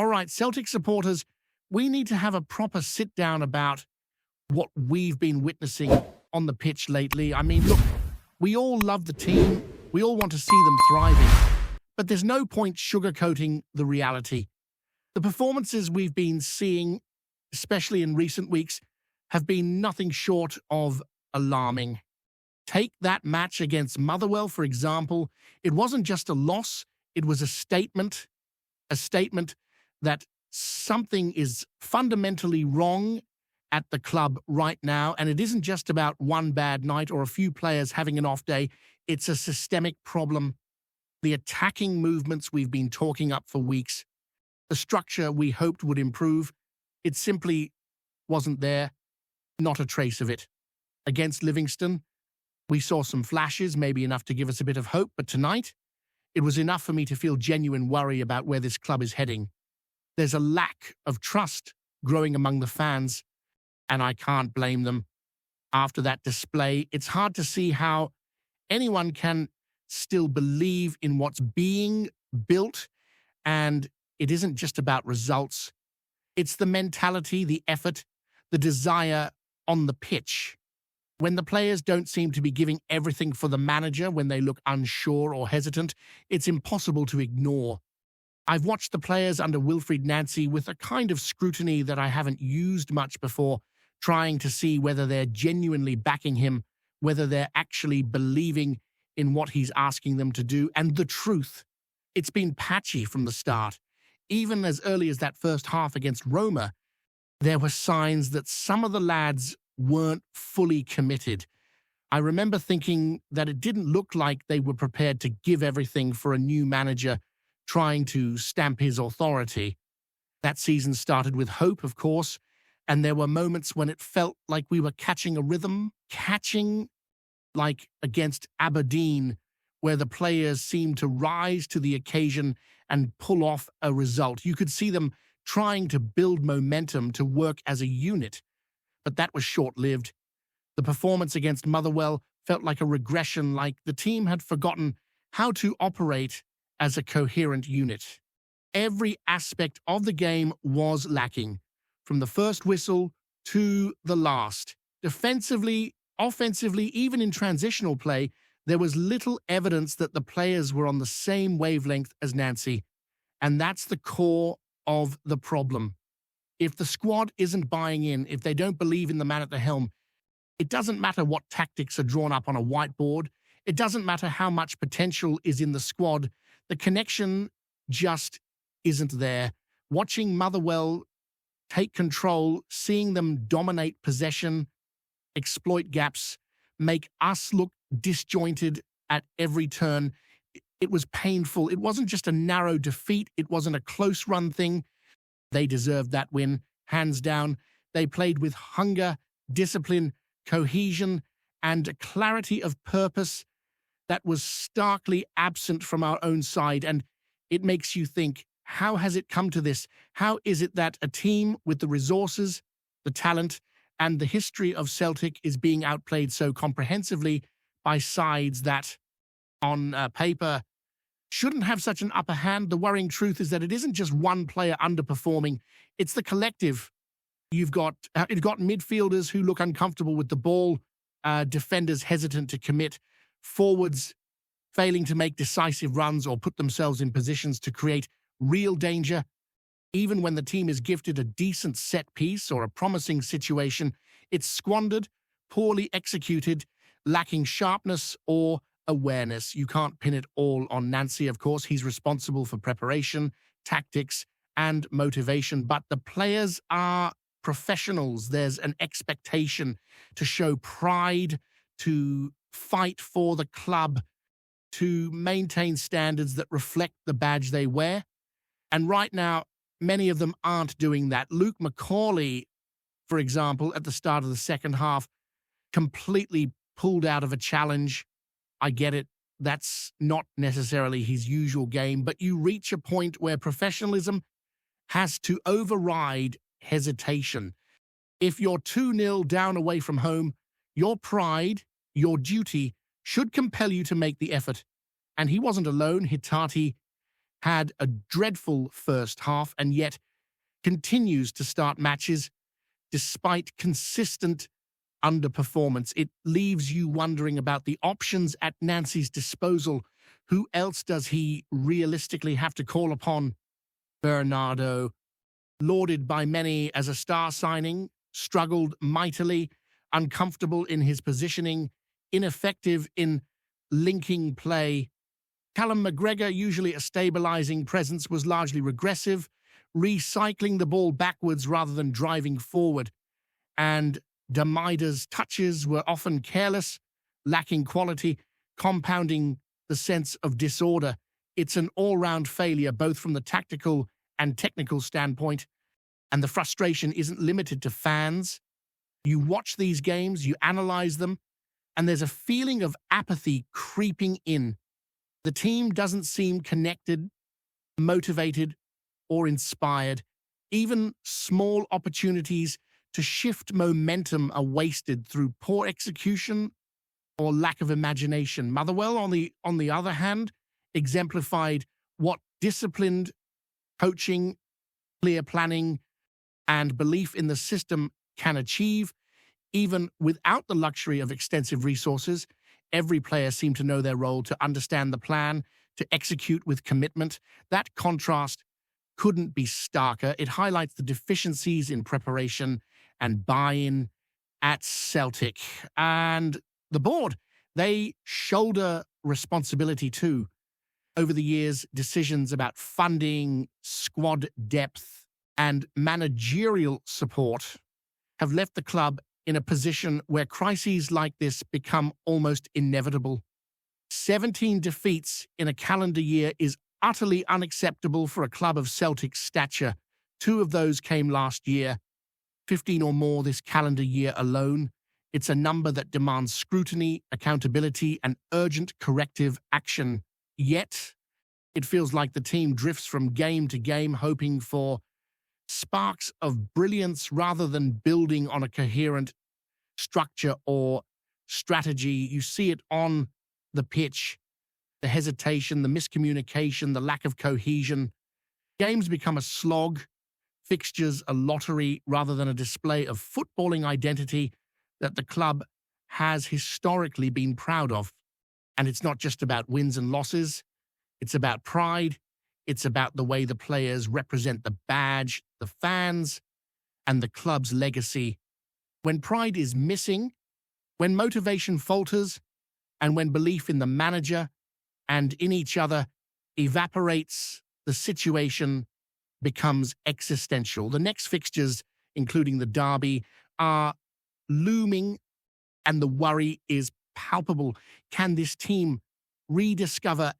all right, Celtic supporters, we need to have a proper sit down about what we've been witnessing on the pitch lately. I mean, look, we all love the team. We all want to see them thriving. But there's no point sugarcoating the reality. The performances we've been seeing, especially in recent weeks, have been nothing short of alarming. Take that match against Motherwell, for example. It wasn't just a loss, it was a statement that something is fundamentally wrong at the club right now, and it isn't just about one bad night or a few players having an off day. It's a systemic problem. The attacking movements we've been talking up for weeks, the structure we hoped would improve, it simply wasn't there, not a trace of it. Against Livingston, we saw some flashes, maybe enough to give us a bit of hope, but tonight, it was enough for me to feel genuine worry about where this club is heading. There's a lack of trust growing among the fans, and I can't blame them. After that display, it's hard to see how anyone can still believe in what's being built, and it isn't just about results. It's the mentality, the effort, the desire on the pitch. When the players don't seem to be giving everything for the manager, when they look unsure or hesitant, it's impossible to ignore. I've watched the players under Wilfried Nancy with a kind of scrutiny that I haven't used much before, trying to see whether they're genuinely backing him, whether they're actually believing in what he's asking them to do. And the truth, it's been patchy from the start. Even as early as that first half against Roma, there were signs that some of the lads weren't fully committed. I remember thinking that it didn't look like they were prepared to give everything for a new manager trying to stamp his authority. That season started with hope, of course, and there were moments when it felt like we were catching a rhythm, like against Aberdeen, where the players seemed to rise to the occasion and pull off a result. You could see them trying to build momentum to work as a unit, but that was short-lived. The performance against Motherwell felt like a regression, like the team had forgotten how to operate as a coherent unit. Every aspect of the game was lacking, from the first whistle to the last. Defensively, offensively, even in transitional play, there was little evidence that the players were on the same wavelength as Nancy, and that's the core of the problem. If the squad isn't buying in, if they don't believe in the man at the helm, it doesn't matter what tactics are drawn up on a whiteboard. It doesn't matter how much potential is in the squad. The connection just isn't there. Watching Motherwell take control, seeing them dominate possession, exploit gaps, make us look disjointed at every turn, it was painful. It wasn't just a narrow defeat. It wasn't a close-run thing. They deserved that win, hands down. They played with hunger, discipline, cohesion, and a clarity of purpose that was starkly absent from our own side. And it makes you think, how has it come to this? How is it that a team with the resources, the talent, and the history of Celtic is being outplayed so comprehensively by sides that, on paper, shouldn't have such an upper hand? The worrying truth is that it isn't just one player underperforming, it's the collective. You've got midfielders who look uncomfortable with the ball, defenders hesitant to commit, forwards failing to make decisive runs or put themselves in positions to create real danger. Even when the team is gifted a decent set piece or a promising situation, it's squandered, poorly executed, lacking sharpness or awareness. You can't pin it all on Nancy, of course. He's responsible for preparation, tactics, and motivation. But the players are professionals. There's an expectation to show pride, to fight for the club, to maintain standards that reflect the badge they wear. And right now, many of them aren't doing that. Luke McCauley, for example, at the start of the second half, completely pulled out of a challenge. I get it. That's not necessarily his usual game, but you reach a point where professionalism has to override hesitation. If you're 2-0 down away from home, your pride, your duty, should compel you to make the effort. And he wasn't alone. Hitati had a dreadful first half and yet continues to start matches despite consistent underperformance. It leaves you wondering about the options at Nancy's disposal. Who else does he realistically have to call upon? Bernardo, lauded by many as a star signing, struggled mightily, uncomfortable in his positioning, ineffective in linking play. Callum McGregor, usually a stabilizing presence, was largely regressive, recycling the ball backwards rather than driving forward. And Damida's touches were often careless, lacking quality, compounding the sense of disorder. It's an all-round failure, both from the tactical and technical standpoint, and the frustration isn't limited to fans. You watch these games, you analyze them, and there's a feeling of apathy creeping in. The team doesn't seem connected, motivated, or inspired. Even small opportunities to shift momentum are wasted through poor execution or lack of imagination. Motherwell, on the other hand, exemplified what disciplined coaching, clear planning, and belief in the system can achieve. Even without the luxury of extensive resources, every player seemed to know their role, to understand the plan, to execute with commitment. That contrast couldn't be starker. It highlights the deficiencies in preparation and buy-in at Celtic. And the board, they shoulder responsibility too. Over the years, decisions about funding, squad depth, and managerial support have left the club in a position where crises like this become almost inevitable. 17 defeats in a calendar year is utterly unacceptable for a club of Celtic's stature. 2 of those came last year, 15 or more this calendar year alone. It's a number that demands scrutiny, accountability, and urgent corrective action. Yet, it feels like the team drifts from game to game, hoping for sparks of brilliance rather than building on a coherent structure or strategy. You see it on the pitch, the hesitation, the miscommunication, the lack of cohesion. Games become a slog, fixtures a lottery rather than a display of footballing identity that the club has historically been proud of. And it's not just about wins and losses. It's about pride. It's about the way the players represent the badge, the fans, and the club's legacy. When pride is missing, when motivation falters, and when belief in the manager and in each other evaporates, the situation becomes existential. The next fixtures, including the derby, are looming, and the worry is palpable. Can this team rediscover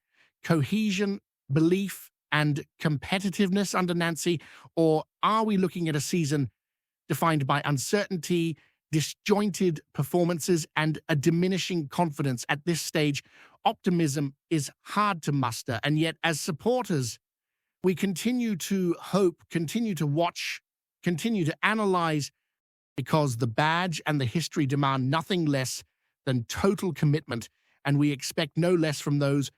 cohesion, belief, and competitiveness under Nancy, or are we looking at a season defined by uncertainty, disjointed performances, and a diminishing confidence? At this stage, optimism is hard to muster, and yet as supporters, we continue to hope, continue to watch, continue to analyze, because the badge and the history demand nothing less than total commitment, and we expect no less from those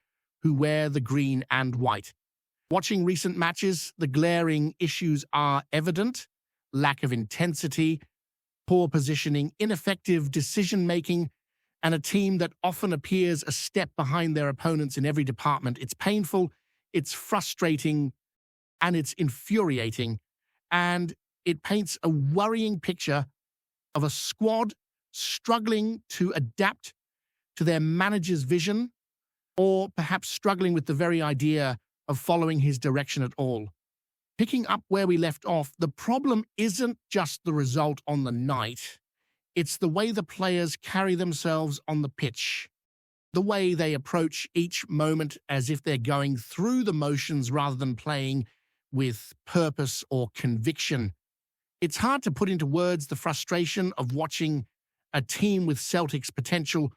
who wear the green and white. Watching recent matches, the glaring issues are evident: lack of intensity, poor positioning, ineffective decision-making, and a team that often appears a step behind their opponents in every department. It's painful, it's frustrating, and it's infuriating. And it paints a worrying picture of a squad struggling to adapt to their manager's vision, or perhaps struggling with the very idea of following his direction at all. Picking up where we left off, the problem isn't just the result on the night. It's the way the players carry themselves on the pitch, the way they approach each moment as if they're going through the motions rather than playing with purpose or conviction. It's hard to put into words the frustration of watching a team with Celtic's potential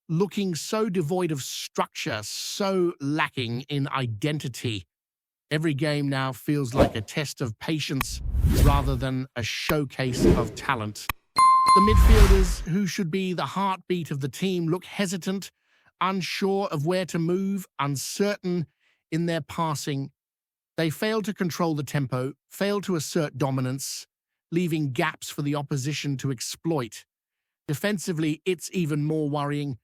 looking so devoid of structure, so lacking in identity. Every game now feels like a test of patience rather than a showcase of talent. The midfielders, who should be the heartbeat of the team, look hesitant, unsure of where to move, uncertain in their passing. They fail to control the tempo, fail to assert dominance, leaving gaps for the opposition to exploit. Defensively, it's even more worrying.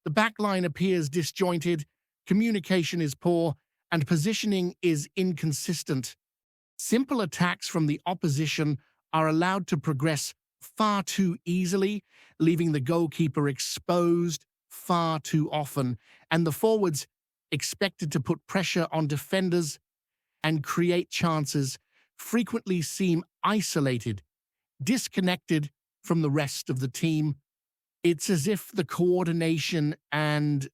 The backline appears disjointed, communication is poor, and positioning is inconsistent. Simple attacks from the opposition are allowed to progress far too easily, leaving the goalkeeper exposed far too often, and the forwards expected to put pressure on defenders and create chances frequently seem isolated, disconnected from the rest of the team. It's as if the coordination and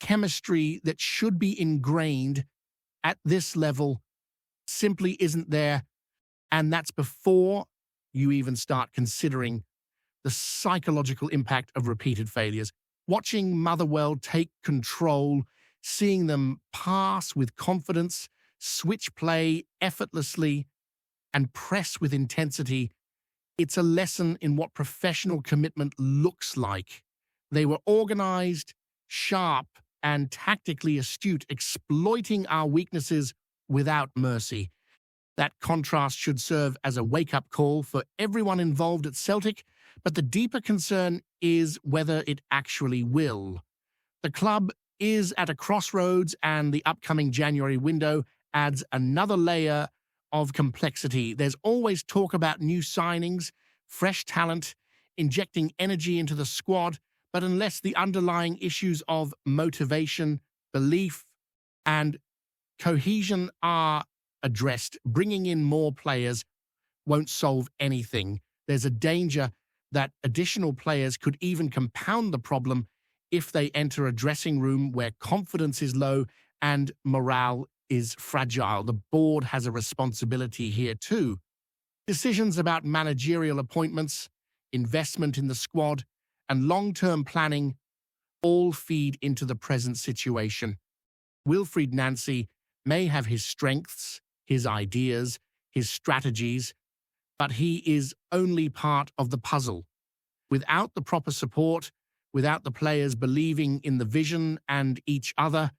chemistry that should be ingrained at this level simply isn't there, and that's before you even start considering the psychological impact of repeated failures. Watching Motherwell take control, seeing them pass with confidence, switch play effortlessly, and press with intensity, it's a lesson in what professional commitment looks like. They were organized, sharp, and tactically astute, exploiting our weaknesses without mercy. That contrast should serve as a wake-up call for everyone involved at Celtic, but the deeper concern is whether it actually will. The club is at a crossroads, and the upcoming January window adds another layer of complexity. There's always talk about new signings, fresh talent, injecting energy into the squad, but unless the underlying issues of motivation, belief, and cohesion are addressed, bringing in more players won't solve anything. There's a danger that additional players could even compound the problem if they enter a dressing room where confidence is low and morale is fragile. The board has a responsibility here too. Decisions about managerial appointments, investment in the squad, and long-term planning all feed into the present situation. Wilfried Nancy may have his strengths, his ideas, his strategies, but he is only part of the puzzle. Without the proper support, without the players believing in the vision and each other,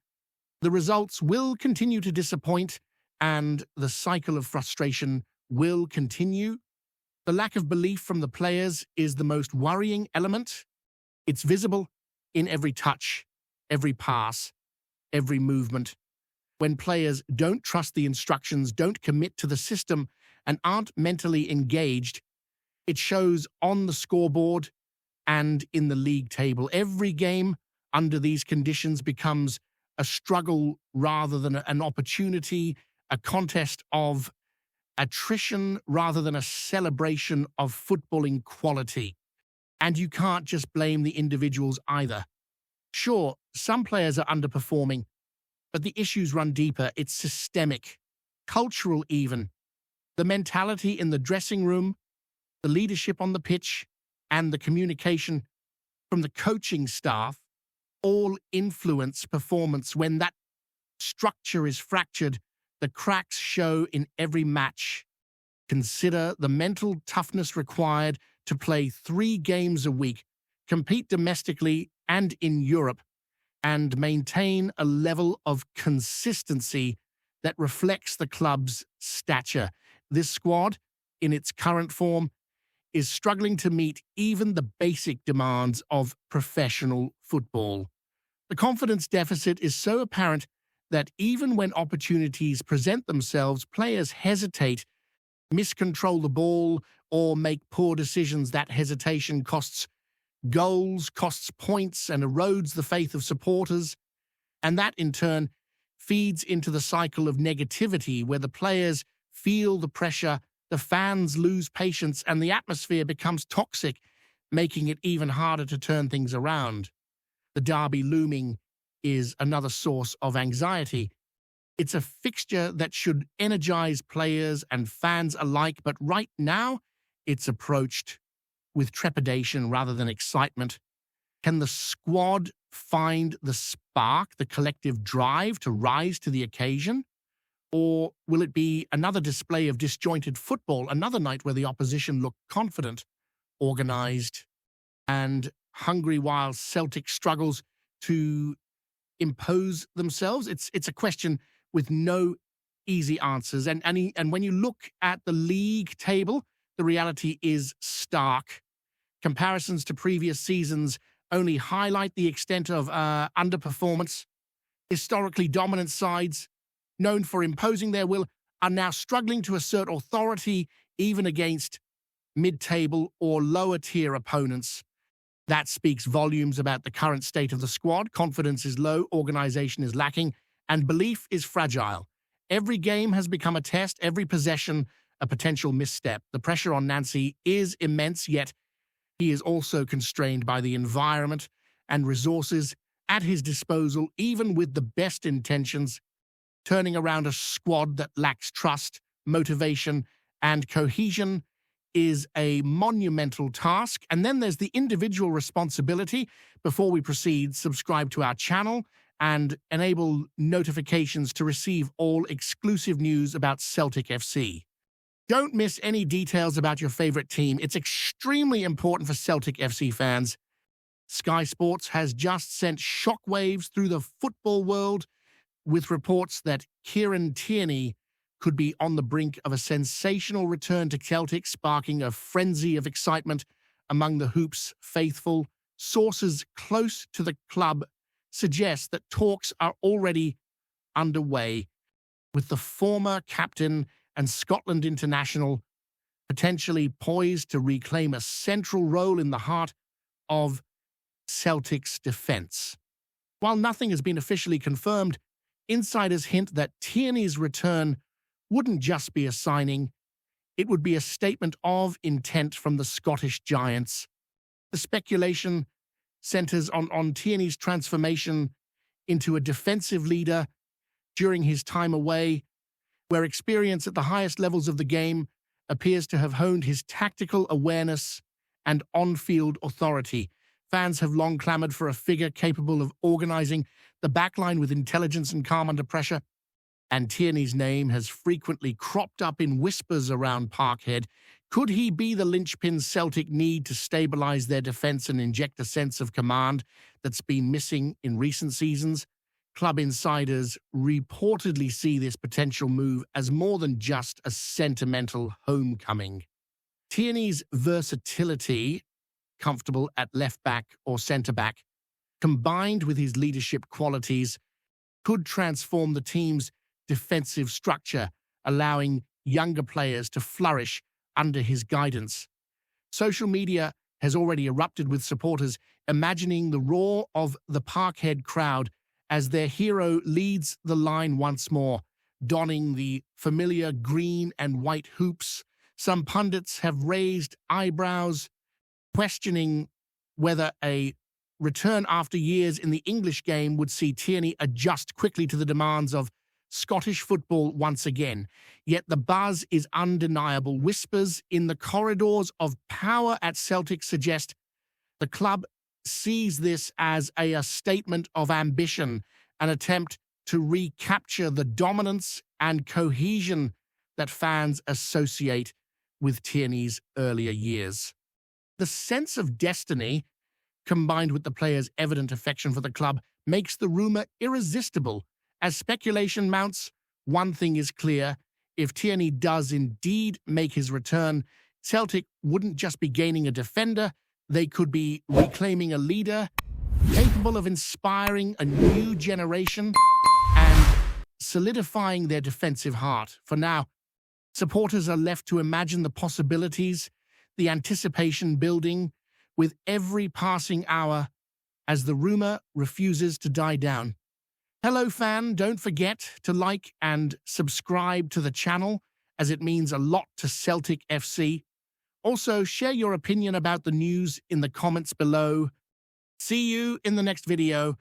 the results will continue to disappoint and the cycle of frustration will continue. The lack of belief from the players is the most worrying element. It's visible in every touch, every pass, every movement. When players don't trust the instructions, don't commit to the system, and aren't mentally engaged, it shows on the scoreboard and in the league table. Every game under these conditions becomes a struggle rather than an opportunity, a contest of attrition rather than a celebration of footballing quality. And you can't just blame the individuals either. Sure, some players are underperforming, but the issues run deeper. It's systemic, cultural even. The mentality in the dressing room, the leadership on the pitch, and the communication from the coaching staff all influence performance. When that structure is fractured, the cracks show in every match. Consider the mental toughness required to play 3 games a week, compete domestically and in Europe, and maintain a level of consistency that reflects the club's stature. This squad, in its current form, is struggling to meet even the basic demands of professional football. The confidence deficit is so apparent that even when opportunities present themselves, players hesitate, miscontrol the ball, or make poor decisions. That hesitation costs goals, costs points, and erodes the faith of supporters. And that, in turn, feeds into the cycle of negativity where the players feel the pressure, the fans lose patience, and the atmosphere becomes toxic, making it even harder to turn things around. The derby looming is another source of anxiety. It's a fixture that should energize players and fans alike, but right now it's approached with trepidation rather than excitement. Can the squad find the spark, the collective drive to rise to the occasion? Or will it be another display of disjointed football, another night where the opposition looked confident, organized, and hungry while Celtic struggles to impose themselves? It's a question with no easy answers. And when you look at the league table, the reality is stark. Comparisons to previous seasons only highlight the extent of underperformance. Historically dominant sides, known for imposing their will, are now struggling to assert authority even against mid-table or lower-tier opponents. That speaks volumes about the current state of the squad. Confidence is low, organization is lacking, and belief is fragile. Every game has become a test, every possession a potential misstep. The pressure on Nancy is immense, yet he is also constrained by the environment and resources at his disposal, even with the best intentions. Turning around a squad that lacks trust, motivation, and cohesion is a monumental task. And then there's the individual responsibility. Before we proceed, subscribe to our channel and enable notifications to receive all exclusive news about Celtic FC. Don't miss any details about your favorite team. It's extremely important for Celtic FC fans. Sky Sports has just sent shockwaves through the football world with reports that Kieran Tierney could be on the brink of a sensational return to Celtic, sparking a frenzy of excitement among the Hoops faithful. Sources close to the club suggest that talks are already underway, with the former captain and Scotland international potentially poised to reclaim a central role in the heart of Celtic's defence. While nothing has been officially confirmed, insiders hint that Tierney's return wouldn't just be a signing, it would be a statement of intent from the Scottish giants. The speculation centres on Tierney's transformation into a defensive leader during his time away, where experience at the highest levels of the game appears to have honed his tactical awareness and on-field authority. Fans have long clamoured for a figure capable of organising the backline with intelligence and calm under pressure, and Tierney's name has frequently cropped up in whispers around Parkhead. Could he be the linchpin Celtic need to stabilise their defence and inject a sense of command that's been missing in recent seasons? Club insiders reportedly see this potential move as more than just a sentimental homecoming. Tierney's versatility, comfortable at left-back or centre-back, combined with his leadership qualities, could transform the team's defensive structure, allowing younger players to flourish under his guidance. Social media has already erupted with supporters imagining the roar of the Parkhead crowd as their hero leads the line once more, donning the familiar green and white hoops. Some pundits have raised eyebrows, questioning whether a return after years in the English game would see Tierney adjust quickly to the demands of Scottish football once again. Yet the buzz is undeniable. Whispers in the corridors of power at Celtic suggest the club sees this as a statement of ambition, an attempt to recapture the dominance and cohesion that fans associate with Tierney's earlier years. The sense of destiny, combined with the player's evident affection for the club, makes the rumour irresistible. As speculation mounts, one thing is clear: if Tierney does indeed make his return, Celtic wouldn't just be gaining a defender, they could be reclaiming a leader capable of inspiring a new generation and solidifying their defensive heart. For now, supporters are left to imagine the possibilities, the anticipation building with every passing hour as the rumor refuses to die down. Hello fan, don't forget to like and subscribe to the channel, as it means a lot to Celtic FC. Also, share your opinion about the news in the comments below. See you in the next video.